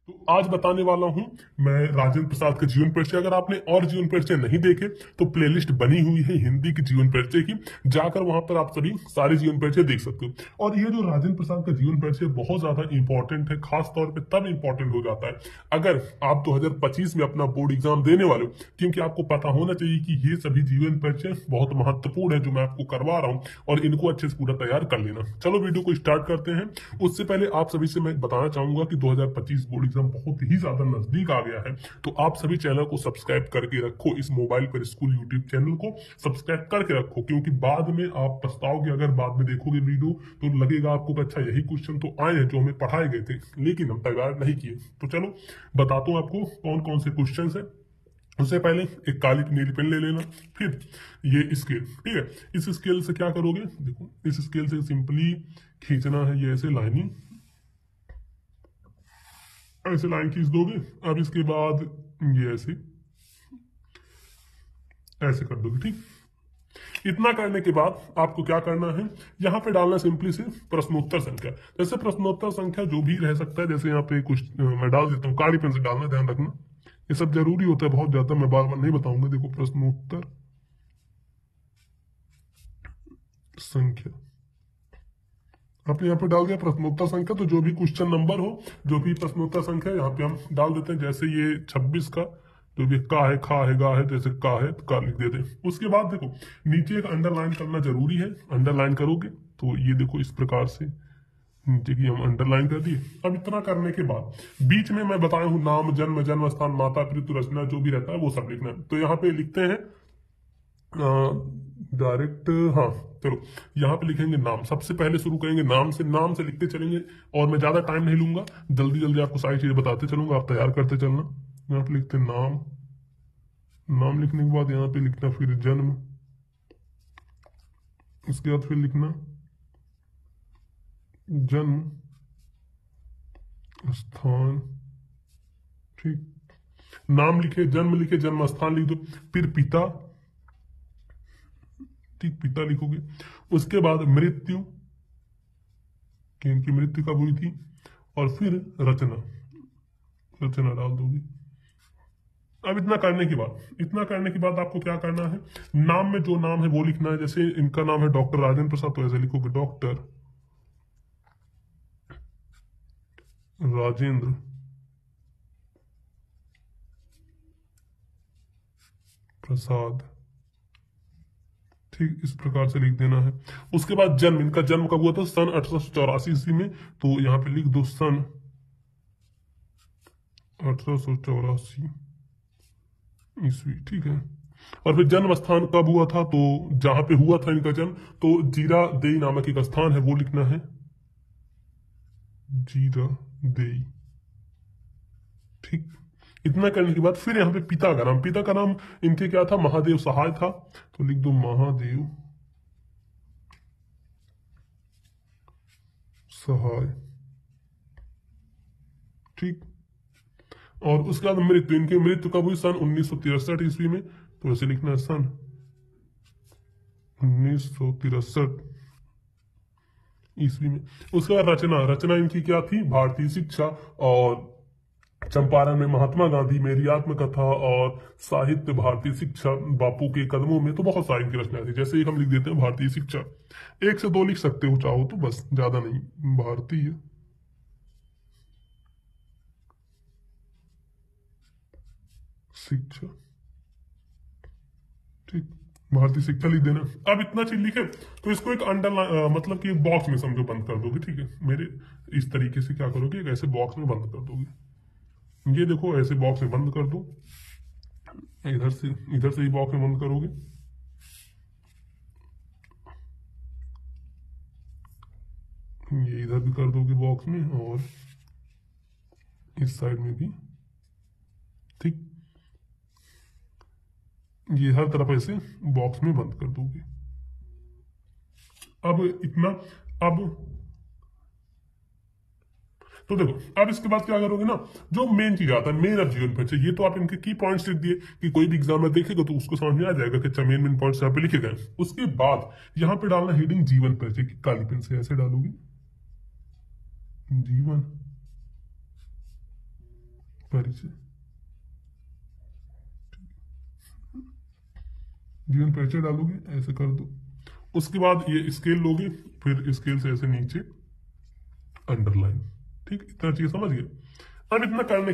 तो आज बताने वाला हूं मैं राजेंद्र प्रसाद के जीवन परिचय। अगर आपने और जीवन परिचय नहीं देखे तो प्लेलिस्ट बनी हुई है हिंदी की जीवन परिचय की, जाकर वहां पर आप सभी सारे जीवन परिचय देख सकते हो। और ये जो राजेंद्र प्रसाद का जीवन परिचय बहुत ज्यादा इंपॉर्टेंट है, खास तौर पे तब इंपॉर्टेंट हो जाता है अगर आप 2025 में अपना बोर्ड एग्जाम देने वाले हो, क्योंकि आपको पता होना चाहिए कि ये सभी जीवन परिचय बहुत महत्वपूर्ण है जो मैं आपको करवा रहा हूँ, और इनको अच्छे से पूरा तैयार कर लेना। चलो वीडियो को स्टार्ट करते हैं। उससे पहले आप सभी से मैं बताना चाहूंगा कि 2025 बोर्ड एग्जाम बहुत ही ज्यादा नजदीक आ गया है, तो आप सभी चैनल को सब्सक्राइब करके रखो। इस मोबाइल पर स्कूल यूट्यूब चैनल को सब्सक्राइब करके रखो, क्योंकि बाद में आप पछताओगे अगर बाद में देखोगे वीडियो तो लगेगा आपको कि अच्छा यही क्वेश्चन तो आए हैं जो हमें पढ़ाए गए थे लेकिन हम तैयार नहीं किए। तो चलो बताता हूँ आपको कौन कौन से क्वेश्चन है। उससे पहले एक काली नीली पेन ले लेना, फिर ये स्केल, ठीक है। इस स्केल से क्या करोगे, देखो इस स्केल से सिंपली खींचना है, ये ऐसे लाइनिंग, ऐसे लाइन खींच दोगे। अब इसके बाद ये ऐसे ऐसे कर दोगे, ठीक। इतना करने के बाद आपको क्या करना है, यहाँ पे डालना सिंपली से प्रश्नोत्तर संख्या। जैसे प्रश्नोत्तर संख्या जो भी रह सकता है, जैसे यहाँ पे कुछ मैं डाल देता हूँ, काली पेन से डालना, ध्यान रखना ये सब जरूरी होता है बहुत ज्यादा, मैं बार बार नहीं बताऊंगा। देखो प्रश्नोत्तर संख्या आपने यहाँ पे डाल दिया प्रश्नोत्तर संख्या, तो जो भी क्वेश्चन नंबर हो, जो भी प्रश्नोत्तर संख्या यहाँ पे हम डाल देते हैं। जैसे ये 26 का जो भी का है, खा है, गा है, जैसे का है तो का लिख देते हैं। उसके बाद देखो नीचे एक अंडरलाइन करना जरूरी है, अंडरलाइन करोगे तो ये देखो इस प्रकार से नीचे की हम अंडरलाइन कर दिए। अब इतना करने के बाद बीच में मैं बताया हूँ नाम, जन्म, जन्म स्थान, माता, पितृ, रचना जो भी रहता है वो सब लिखना है। तो यहाँ पे लिखते हैं डायरेक्ट, हाँ चलो यहाँ पे लिखेंगे नाम। सबसे पहले शुरू करेंगे नाम से, नाम से लिखते चलेंगे और मैं ज्यादा टाइम नहीं लूंगा, जल्दी जल्दी आपको सारी चीजें बताते चलूंगा, आप तैयार करते चलना। यहाँ पे लिखते नाम, नाम लिखने के बाद यहाँ पे लिखना फिर जन्म, उसके बाद फिर लिखना जन्म स्थान, ठीक। नाम लिखे, जन्म लिखे, जन्म स्थान लिख दो, फिर पिता, ठीक, पिता लिखोगे। उसके बाद मृत्यु कि इनकी मृत्यु कब हुई थी, और फिर रचना, रचना डाल दोगे। अब इतना करने के बाद आपको क्या करना है, नाम में जो नाम है वो लिखना है। जैसे इनका नाम है डॉक्टर राजेंद्र प्रसाद, तो ऐसे लिखोगे डॉक्टर राजेंद्र प्रसाद, ठीक, इस प्रकार से लिख देना है। उसके बाद जन्म, इनका जन्म कब हुआ था, सन 1884 ईस्वी में, तो यहाँ पे लिख दो सन 1884 ईस्वी, ठीक है। और फिर जन्म स्थान कब हुआ था, तो जहां पे हुआ था इनका जन्म, तो जीरा देई नामक एक स्थान है वो लिखना है, जीरा देई, ठीक। इतना करने के बाद फिर यहाँ पे पिता का नाम, पिता का नाम इनके क्या था, महादेव सहाय था, तो लिख दो महादेव सहाय, ठीक। और उसके बाद मृत्यु, इनकी मृत्यु कब हुई, सन 1963 ईस्वी में, तो ऐसे लिखना है सन 1963 ईस्वी में। उसके बाद रचना, रचना इनकी क्या थी, भारतीय शिक्षा, और चंपारण में महात्मा गांधी, मेरी आत्मकथा, और साहित्य, भारतीय शिक्षा, बापू के कदमों में, तो बहुत सारी इनकी रचनाएं थी। जैसे एक हम लिख देते हैं भारतीय शिक्षा, एक से दो लिख सकते हो चाहो तो, बस ज्यादा नहीं, भारतीय शिक्षा, ठीक, भारतीय शिक्षा लिख देना। अब इतना चीज लिखे तो इसको एक अंडरलाइन मतलब कि बॉक्स में समझो बंद कर दोगे, ठीक है। मेरे इस तरीके से क्या करोगे, एक ऐसे बॉक्स में बंद कर दोगे, ये देखो ऐसे बॉक्स में बंद कर दो, इधर से ही बॉक्स में बंद करोगे, ये इधर भी कर दोगे बॉक्स में, और इस साइड में भी, ठीक। ये हर तरफ ऐसे बॉक्स में बंद कर दोगे। अब इतना, अब तो देखो अब इसके बाद क्या करोगे ना, जो मेन चीज आता है, मेन अब जीवन परिचय, ये तो आप इनके की पॉइंट्स लिख दिए कि कोई भी एग्जाम में देखेगा तो उसको समझ में आ जाएगा कि अच्छा मेन मेन पॉइंट्स यहाँ पे लिखे गए। उसके बाद यहाँ पे डालना हेडिंग जीवन परिचय की, काली पेन से ऐसे डालोगे जीवन परिचय, जीवन परिचय डालोगे, ऐसे कर दो। उसके बाद ये स्केल लोगे, फिर स्केल से ऐसे नीचे अंडरलाइन। ठीक, इतना चीज समझ गए। अब इतना करने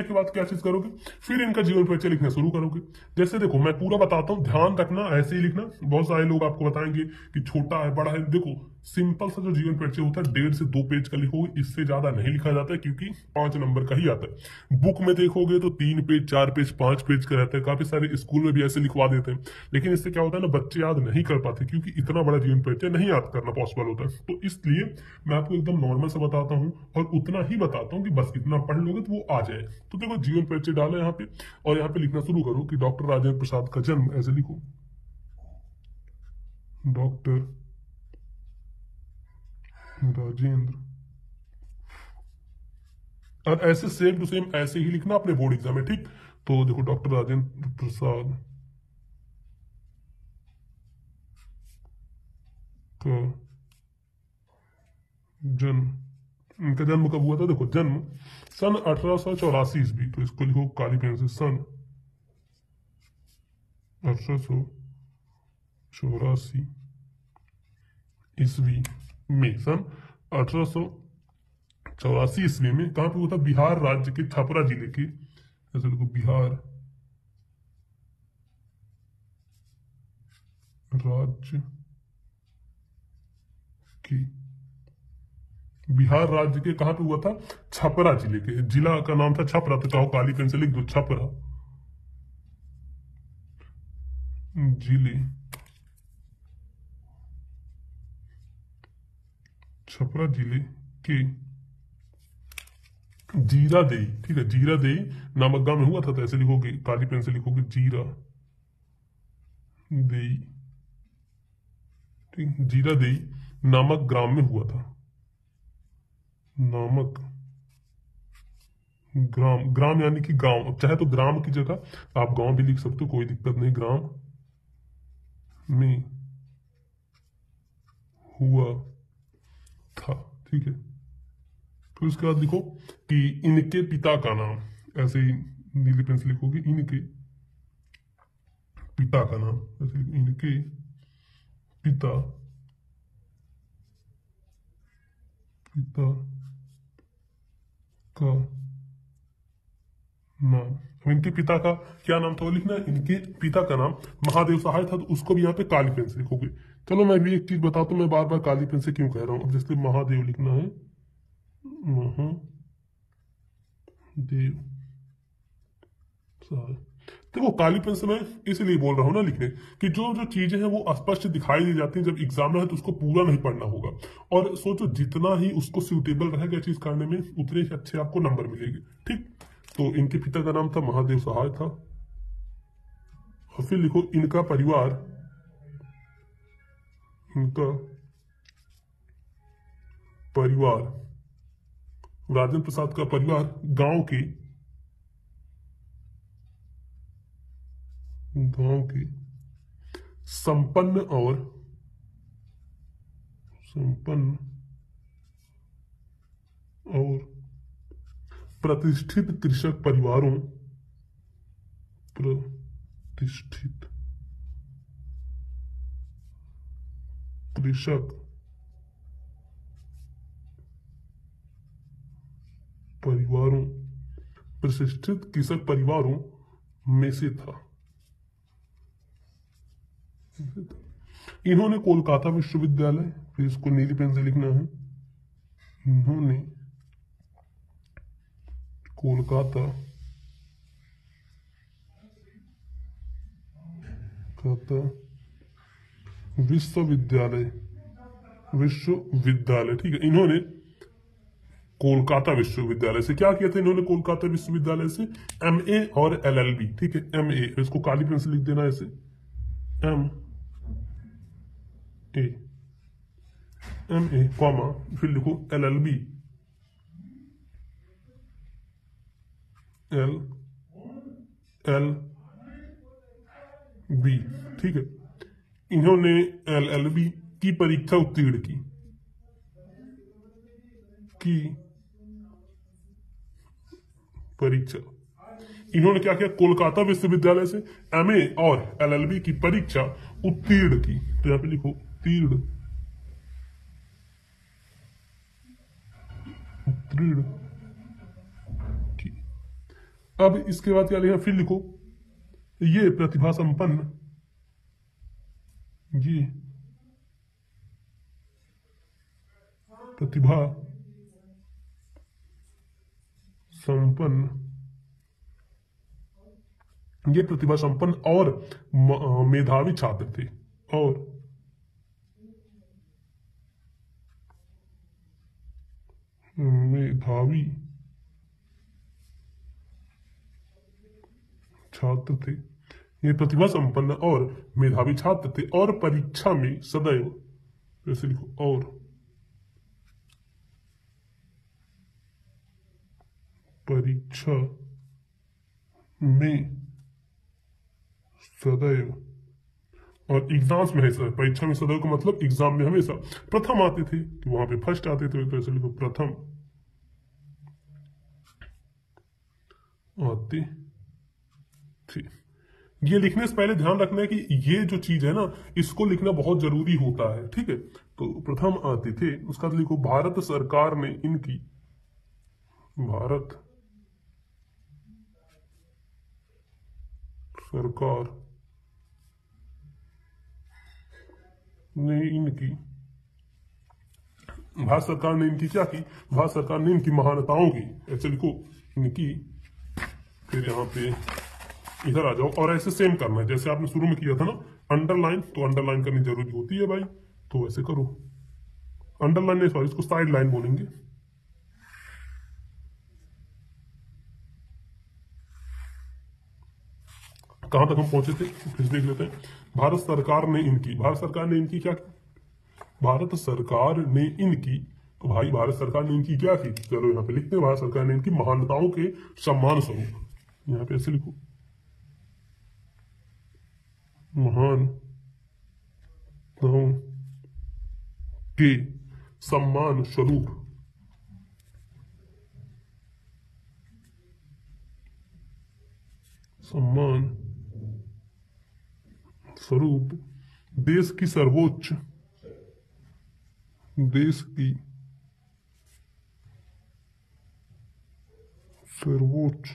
के बाद क्या चीज करोगे, फिर इनका जीवन परिचय लिखना शुरू करोगे। जैसे देखो मैं पूरा बताता हूँ, ध्यान रखना, ऐसे ही लिखना। बहुत सारे लोग आपको बताएंगे कि छोटा है बड़ा है। देखो सिंपल सा जो जीवन परिचय होता है 1.5 से 2 पेज का लिखोगे, इससे ज्यादा नहीं लिखा जाता है, क्योंकि 5 नंबर का ही आता है। बुक में देखोगे तो 3 पेज 4 पेज 5 पेज का रहता है, काफी सारे स्कूल में भी ऐसे लिखवा देते हैं। लेकिन इससे क्या होता है ना, बच्चे याद नहीं कर पाते, क्योंकि इतना बड़ा जीवन परिचय नहीं याद करना पॉसिबल होता है। तो इसलिए मैं आपको एकदम नॉर्मल से बताता हूँ, और उतना ही बताता हूँ कि बस इतना पढ़ लोगे तो वो आ जाए। तो देखो जीवन परिचय डालो यहाँ पे, और यहाँ पे लिखना शुरू करो कि डॉक्टर राजेंद्र प्रसाद का जन्म, ऐसे लिखो डॉक्टर राजेंद्र। और ऐसे सेम टू सेम ऐसे ही लिखना अपने बोर्ड एग्जाम में। ठीक, तो देखो डॉक्टर राजेंद्र प्रसाद का जन्म, इनका जन्म कब हुआ था, देखो जन्म सन 1884 ईस्वी। तो इसको लिखो काली पेन से, सन 1884 ईस्वी में, सन 1884 ईस्वी में। कहां पे हुआ था, बिहार राज्य के छपरा जिले के, ऐसे लिखो बिहार राज्य की, बिहार राज्य के कहां पे हुआ था, छपरा जिले के। जिला का नाम था छपरा, तो चाहो काली पेन से लिख दो छपरा जिले, छपरा जिले के जीरादेई। ठीक है, जीरादेई नामक गांव में हुआ था। तो ऐसे लिखोगे, काली पेन से लिखोगे जीरा देई। ठीक, जीरादेई नामक ग्राम में हुआ था, नामक ग्राम, ग्राम यानी कि गांव। चाहे तो ग्राम की जगह आप गांव भी लिख सकते हो, कोई दिक्कत नहीं। ग्राम में हुआ था। ठीक है, फिर उसके बाद लिखो कि इनके पिता का नाम, ऐसे ही नीली पेन से लिखोगे इनके पिता का नाम, ऐसे इनके पिता पिता का नाम। अब इनके पिता का क्या नाम था वो लिखना है। इनके पिता का नाम महादेव सहाय था, तो उसको भी यहाँ पे काली पेन से लिखोगे। चलो मैं भी एक चीज बताता हूँ, मैं बार बार काली पेन से क्यों कह रहा हूँ। अब जैसे महादेव लिखना है, महादेव सहाय। देखो काली पेन से मैं इसलिए बोल रहा हूँ ना लिखने, कि जो जो चीजें हैं वो स्पष्ट दिखाई दी जाती हैं। जब एग्जाम में है तो उसको पूरा नहीं पढ़ना होगा, और सोचो जितना ही उसको सूटेबल रहेगा चीज करने में, उतने ही अच्छे आपको नंबर मिलेंगे। ठीक, तो इनके पिता का नाम था महादेव सहाय था। और फिर लिखो इनका परिवार, इनका परिवार, राजेंद्र प्रसाद का परिवार गांव के संपन्न और प्रतिष्ठित कृषक परिवारों, प्रतिष्ठित कृषक परिवारों, प्रतिष्ठित कृषक परिवारों में से था। इन्होंने कोलकाता विश्वविद्यालय, फिर इसको नीली पेन से लिखना है, इन्होंने कोलकाता विश्वविद्यालय, ठीक है। इन्होंने कोलकाता विश्वविद्यालय से क्या किया था, इन्होंने कोलकाता विश्वविद्यालय से MA और LLB। ठीक है, MA, इसको काली पेन से लिख देना ऐसे, MA कॉमा, फिर लिखो LLB, LLB। ठीक है, इन्होंने LLB की परीक्षा उत्तीर्ण की परीक्षा। इन्होंने क्या किया, कोलकाता विश्वविद्यालय से एमए और एलएलबी की परीक्षा उत्तीर्ण की। तो यहाँ पे लिखो उत्तीर्ण, उत्तीर्ण की। अब इसके बाद क्या लिखा, फिर लिखो ये प्रतिभा संपन्न, ये प्रतिभा संपन्न, ये प्रतिभा संपन्न और मेधावी छात्र थे, और मेधावी छात्र थे, ये प्रतिभा संपन्न और मेधावी छात्र थे, और परीक्षा में सदैव, ऐसे लिखो, और परीक्षा में सदैव, और एग्जाम्स में हमेशा, परीक्षा में सदैव का मतलब एग्जाम में हमेशा प्रथम आते थे, कि वहां पे फर्स्ट आते थे, तो ऐसे लिखो प्रथम आते थे। ये लिखने से पहले ध्यान रखना है कि ये जो चीज है ना, इसको लिखना बहुत जरूरी होता है, ठीक है। तो प्रथम आते थे, उसका तो लिखो भारत सरकार ने इनकी, भारत सरकार ने इनकी, भारत सरकार ने इनकी क्या की, भारत सरकार ने इनकी महानताओं की, ऐसे लिखो इनकी, फिर यहाँ पे इधर आ जाओ, और ऐसे सेम करना है जैसे आपने शुरू में किया था ना, अंडरलाइन, तो अंडरलाइन करनी जरूरी होती है भाई, तो ऐसे करो, अंडरलाइन नहीं, सॉरी इसको साइड लाइन बोलेंगे। कहां तक हम पहुंचे थे, फिर देख लेते हैं। भारत सरकार ने इनकी, भारत सरकार ने इनकी क्या की, भारत सरकार ने इनकी, तो भाई भारत सरकार ने इनकी क्या की, चलो यहाँ पे लिखते हैं, भारत सरकार ने इनकी महानताओं के सम्मान स्वरूप, यहाँ पे ऐसे लिखो महानताओं के सम्मान स्वरूप, सम्मान स्वरूप देश की सर्वोच्च, देश की सर्वोच्च,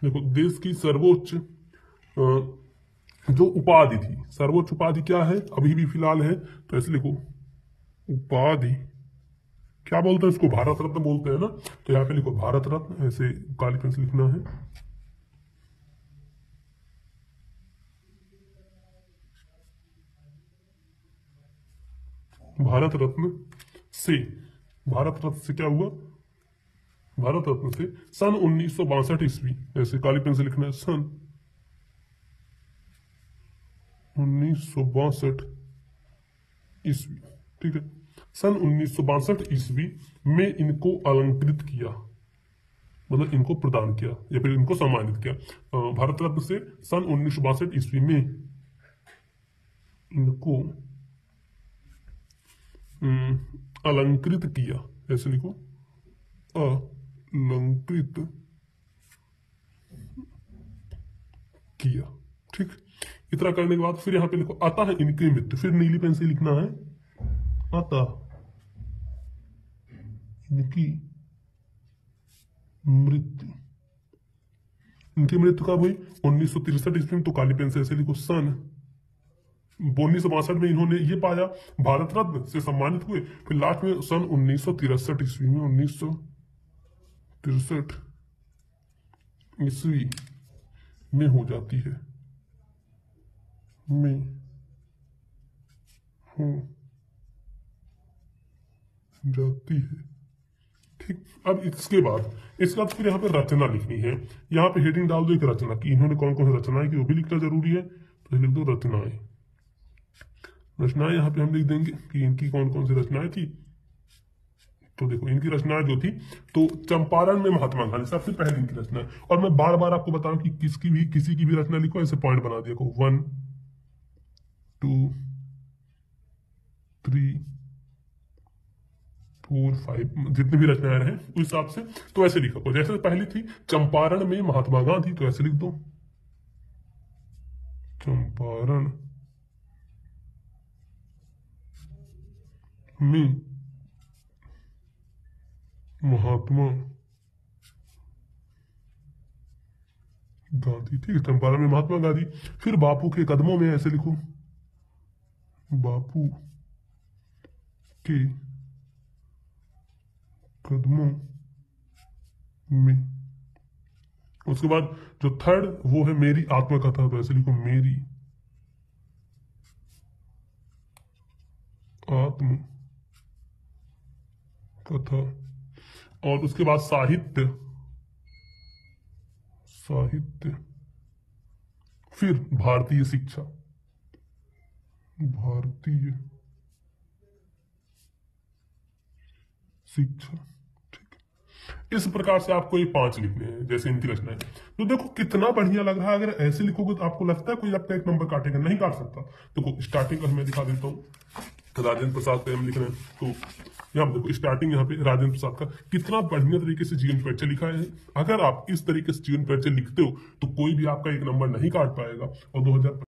देखो देश की सर्वोच्च जो उपाधि थी, सर्वोच्च उपाधि क्या है, अभी भी फिलहाल है, तो ऐसे लिखो उपाधि, क्या बोलते हैं इसको, भारत रत्न बोलते हैं ना, तो यहाँ पे लिखो भारत रत्न, ऐसे काली पेन से लिखना है, भारत रत्न से, भारत रत्न से क्या हुआ, भारत रत्न से सन 1962 ईस्वी, ऐसे काली पेन से लिखना है, सन 1962 ईस्वी, ठीक है, सन 1962 ईस्वी में इनको अलंकृत किया, मतलब इनको प्रदान किया या फिर इनको सम्मानित किया, भारत रत्न से सन 1962 ईस्वी में इनको अलंकृत किया, ऐसे लिखो अलंकृत किया, ठीक। इतना करने के बाद फिर यहाँ पे लिखो अतः इनकी मृत्यु, फिर नीली पेन से लिखना है, अतः इनकी मृत्यु, इनकी मृत्यु कब हुई, 1963 ईस्वी में, तो काली पेन से ऐसे लिखो सन 1962 में इन्होंने ये पाया, भारत रत्न से सम्मानित हुए, फिर लास्ट में सन 1963 ईस्वी में, 1963 ईस्वी में हो जाती है, में हो जाती है, ठीक। अब इसके बाद फिर यहाँ पे रचना लिखनी है, यहाँ पे हेडिंग डाल दो एक रचना की, इन्होंने कौन कौन सी रचनाएं की वो भी लिखना जरूरी है, तो लिख दो रचनाएं, रचनाएं यहाँ पे हम लिख देंगे कि इनकी कौन कौन सी रचनाएं थी। तो देखो इनकी रचनाएं जो थी, तो चंपारण में महात्मा गांधी सबसे पहले इनकी रचना, और मैं बार बार आपको बताऊं कि किसी की भी रचना लिखो, ऐसे पॉइंट बना दिया को 1 2 3 4, 5 जितनी भी रचनाएं रहे उस हिसाब से तो ऐसे लिखा को। जैसे पहली थी चंपारण में महात्मा गांधी, तो ऐसे लिख दो चंपारण में महात्मा गांधी, ठीक है, चंपारण में महात्मा गांधी। फिर बापू के कदमों में, ऐसे लिखो बापू के कदमों में। उसके बाद जो थर्ड वो है मेरी आत्मकथा, तो ऐसे लिखो मेरी आत्म कथा। और उसके बाद साहित्य, साहित्य। फिर भारतीय शिक्षा, भारतीय शिक्षा, ठीक है। इस प्रकार से आपको ये 5 लिखने हैं, जैसे इनकी रचना है। तो देखो कितना बढ़िया लग रहा है। अगर ऐसे लिखोगे तो आपको लगता है कोई आपका एक नंबर काटेगा? नहीं काट सकता। देखो स्टार्टिंग का मैं दिखा देता हूँ, राजेंद्र प्रसाद पे हम लिख रहे हैं, तो यहाँ पे देखो स्टार्टिंग यहाँ पे राजेंद्र प्रसाद का कितना बढ़िया तरीके से जीवन परिचय लिखा है। अगर आप इस तरीके से जीवन परिचय लिखते हो तो कोई भी आपका एक नंबर नहीं काट पाएगा। और 2000